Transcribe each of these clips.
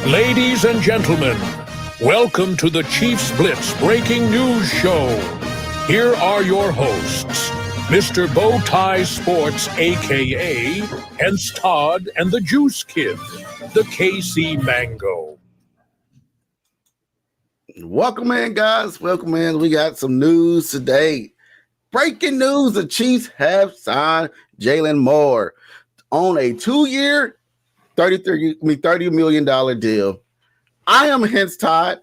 Ladies and gentlemen, welcome to the Chiefs Blitz breaking news show. Here are your hosts, Mr. Bowtie Sports, a.k.a. Hense Todd, and the Juice Kid, the KC Mango. Welcome in, guys. Welcome in. We got some news today. Breaking news, the Chiefs have signed Jaylon Moore on a 2-year, $30 million deal. I am Hense Todd.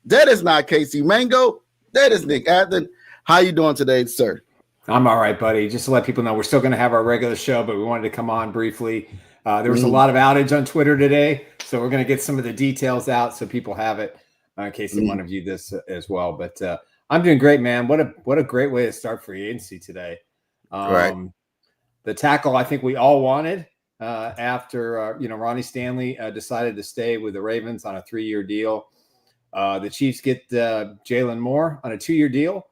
That is not KC Mango. That is Nick Athen. How you doing today, sir? I'm all right, buddy. Just to let people know, we're still going to have our regular show, but we wanted to come on briefly. There was a lot of outage on Twitter today, so we're going to get some of the details out so people have it in case they want to view this as well. But I'm doing great, man. What a great way to start free agency today. Right. The tackle I think we all wanted after Ronnie Stanley decided to stay with the Ravens on a 3-year deal. The Chiefs get Jaylon Moore on a 2-year deal,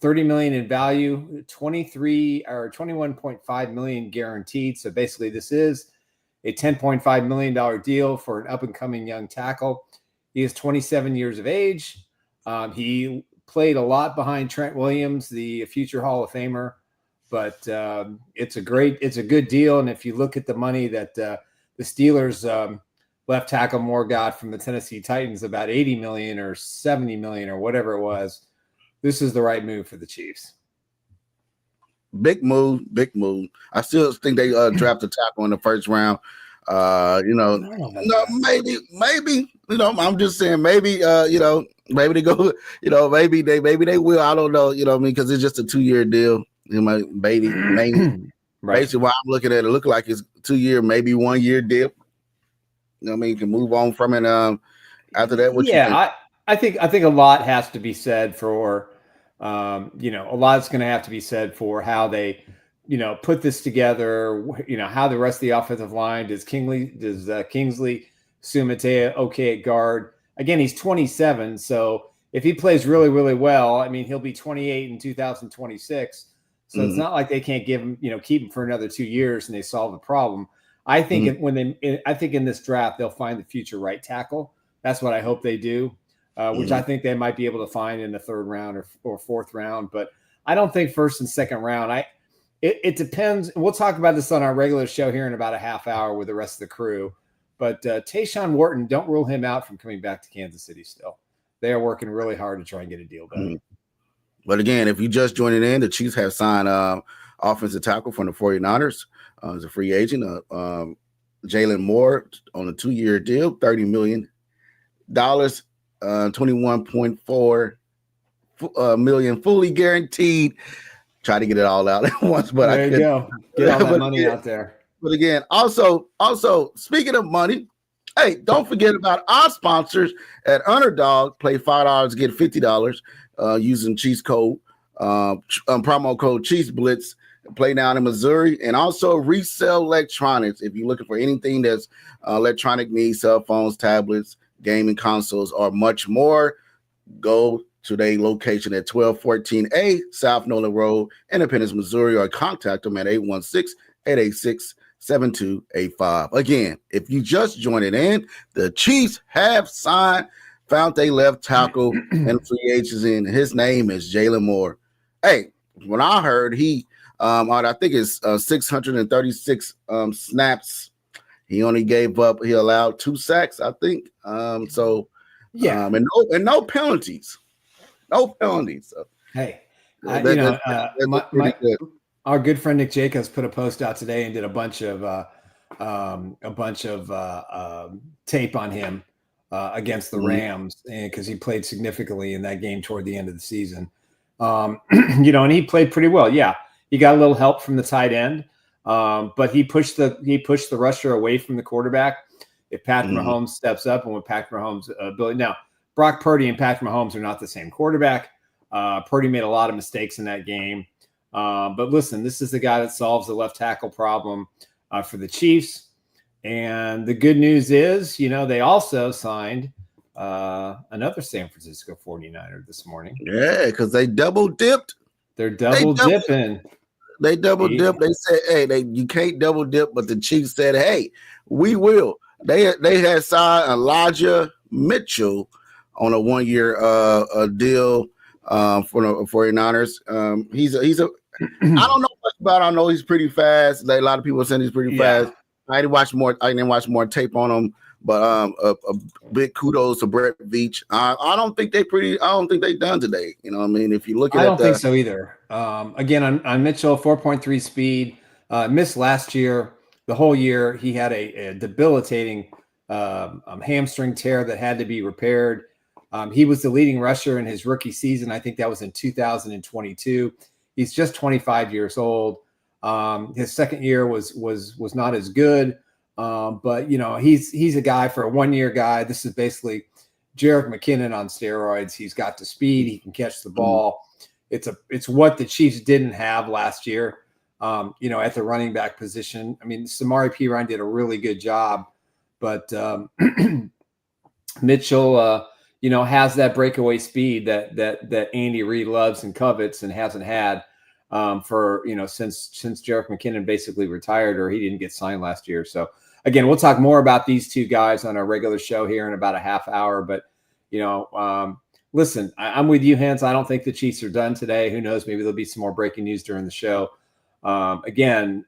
$30 million in value, 21.5 million guaranteed. So basically, this is a $10.5 million deal for an up-and-coming young tackle. He is 27 years of age. He played a lot behind Trent Williams, the future Hall of Famer. But it's a good deal. And if you look at the money that the Steelers left tackle Moore got from the Tennessee Titans, about 80 million or 70 million or whatever it was, this is the right move for the Chiefs. Big move. I still think they draft a tackle in the first round. Maybe. I'm just saying maybe. Maybe they go. Maybe they will. I don't know. Because it's just a 2-year deal. Maybe. Right. Basically, what I'm looking at, it look like it's 2-year, maybe 1-year deal. You can move on from it. After that, what you think? I think a lot has to be said for, a lot's going to have to be said for how they, put this together. How the rest of the offensive line does Kingsley Sumatea okay at guard. Again, he's 27, so if he plays really, really well, he'll be 28 in 2026. So it's not like they can't give him, keep him for another 2 years and they solve the problem. I think in this draft they'll find the future right tackle. That's what I hope they do, which I think they might be able to find in the 3rd round or 4th round. But I don't think 1st and 2nd round. It depends. We'll talk about this on our regular show here in about a half hour with the rest of the crew. But Tayshawn Wharton, don't rule him out from coming back to Kansas City still. They are working really hard to try and get a deal done. But again, if you just joining in, the Chiefs have signed offensive tackle from the 49ers as a free agent. Jaylon Moore on a 2-year deal, $30 million, 21.4 million fully guaranteed. Try to get it all out at once, but there you go. Get all that money out there. But again, also speaking of money, hey, don't forget about our sponsors at Underdog. Play $5, get $50 using Chiefs code, promo code Chiefs Blitz. Play down in Missouri, and also Resell Electronics. If you're looking for anything that's electronic needs, cell phones, tablets, gaming consoles, or much more, go to their location at 1214A South Nolan Road, Independence, Missouri, or contact them at 816-886-7285. Again, if you just joined in, the Chiefs have found their left tackle and free agents in. His name is Jaylon Moore. Hey, when I heard I think it's 636 snaps. He allowed 2 sacks, I think. And no penalties. No penalties. So, hey, our good friend Nick Jacobs put a post out today and did a bunch of tape on him against the Rams, because he played significantly in that game toward the end of the season. And he played pretty well. Yeah, he got a little help from the tight end, but he pushed the rusher away from the quarterback. If Patrick Mahomes steps up, and with Patrick Mahomes' ability now, Brock Purdy and Patrick Mahomes are not the same quarterback. Purdy made a lot of mistakes in that game. But listen, this is the guy that solves the left tackle problem for the Chiefs. And the good news is, they also signed another San Francisco 49er this morning. Yeah, because they double dipped. They're double dipping. They double dip. They said, hey, you can't double dip, but the Chiefs said, hey, we will. they had signed Elijah Mitchell on a 1-year deal for the 49ers. He's a I don't know much about him. I know he's pretty fast. Like, a lot of people are saying he's pretty fast. I didn't watch more tape on him, but a big kudos to Brett Veach. I don't think they done today. You know what I mean? If you look at I don't think so either. Again, on Mitchell, 4.3 speed, missed last year. The whole year, he had a debilitating hamstring tear that had to be repaired. He was the leading rusher in his rookie season. I think that was in 2022. He's just 25 years old. His second year was not as good, but he's a guy for a 1-year guy. This is basically Jerick McKinnon on steroids. He's got the speed. He can catch the ball. It's what the Chiefs didn't have last year. At the running back position. I mean, Samari Piran did a really good job, but Mitchell, has that breakaway speed that Andy Reid loves and covets and hasn't had since Jerick McKinnon basically retired or he didn't get signed last year. So again, we'll talk more about these two guys on our regular show here in about a half hour. But listen, I'm with you, Hense. I don't think the Chiefs are done today. Who knows? Maybe there'll be some more breaking news during the show. The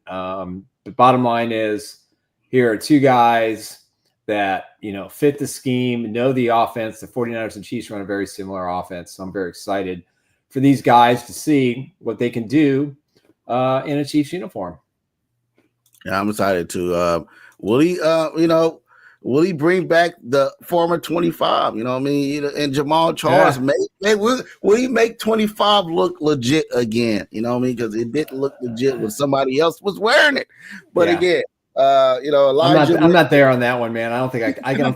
bottom line is here are two guys that, fit the scheme, know the offense. The 49ers and Chiefs run a very similar offense. So I'm very excited for these guys to see what they can do in a Chiefs uniform. Yeah, I'm excited too. Will he bring back the former 25? You know what I mean? And Jamal Charles, will he make 25 look legit again? You know what I mean? Because it didn't look legit when somebody else was wearing it. But again, Elijah. I'm not there on that one, man. I don't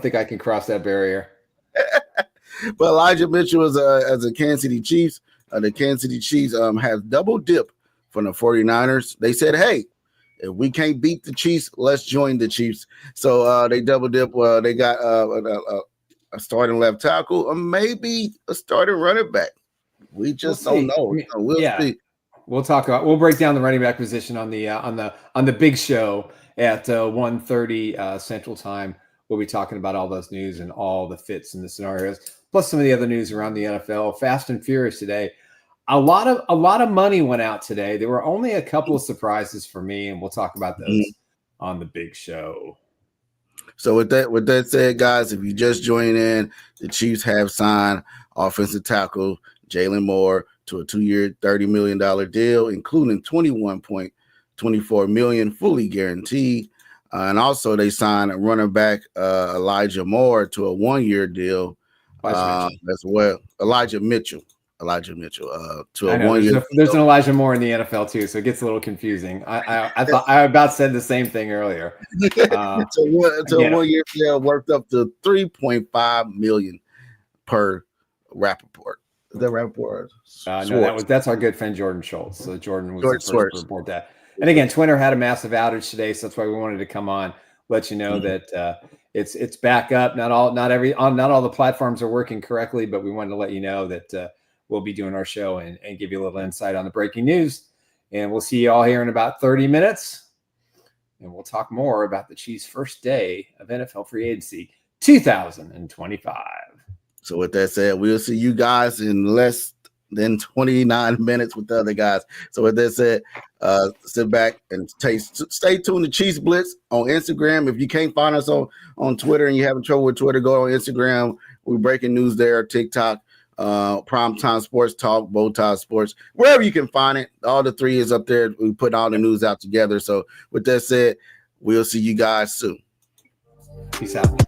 think I can cross that barrier. But Elijah Mitchell is as a Kansas City Chiefs. The Kansas City Chiefs have double dip from the 49ers. They said, hey, if we can't beat the Chiefs, let's join the Chiefs. So they double dip. They got a starting left tackle or maybe a starting running back. We just don't know. We'll see. We'll break down the running back position on the big show at 1:30 Central Time. We'll be talking about all those news and all the fits and the scenarios, plus some of the other news around the NFL. Fast and Furious today. A lot of money went out today. There were only a couple of surprises for me, and we'll talk about those on the big show. So with that said, guys, if you just join in, the Chiefs have signed offensive tackle Jaylon Moore to a 2-year, $30 million deal, including $21.24 million fully guaranteed. And also they signed a running back Elijah Moore to a 1-year deal as well. Elijah Mitchell to a 1-year. There's an Elijah Moore in the NFL too, so it gets a little confusing. I thought I about said the same thing earlier. To a 1-year deal worth up to $3.5 million per Rappaport. Is that Rappaport? No, that's our good friend Jordan Schultz. So Jordan was the first to report that. And again, Twitter had a massive outage today, so that's why we wanted to come on, let you know that it's back up. Not all the platforms are working correctly, but we wanted to let you know that we'll be doing our show and give you a little insight on the breaking news. And we'll see you all here in about 30 minutes. And we'll talk more about the Chiefs' first day of NFL free agency 2025. So with that said, we'll see you guys in less than 29 minutes with the other guys. So with that said, sit back and stay tuned to Chiefs Blitz on Instagram. If you can't find us on Twitter and you're having trouble with Twitter, go on Instagram. We're breaking news there, TikTok, Primetime Sports Talk, Bowtie Sports, wherever you can find it. All the three is up there. We put all the news out together. So with that said, we'll see you guys soon. Peace out.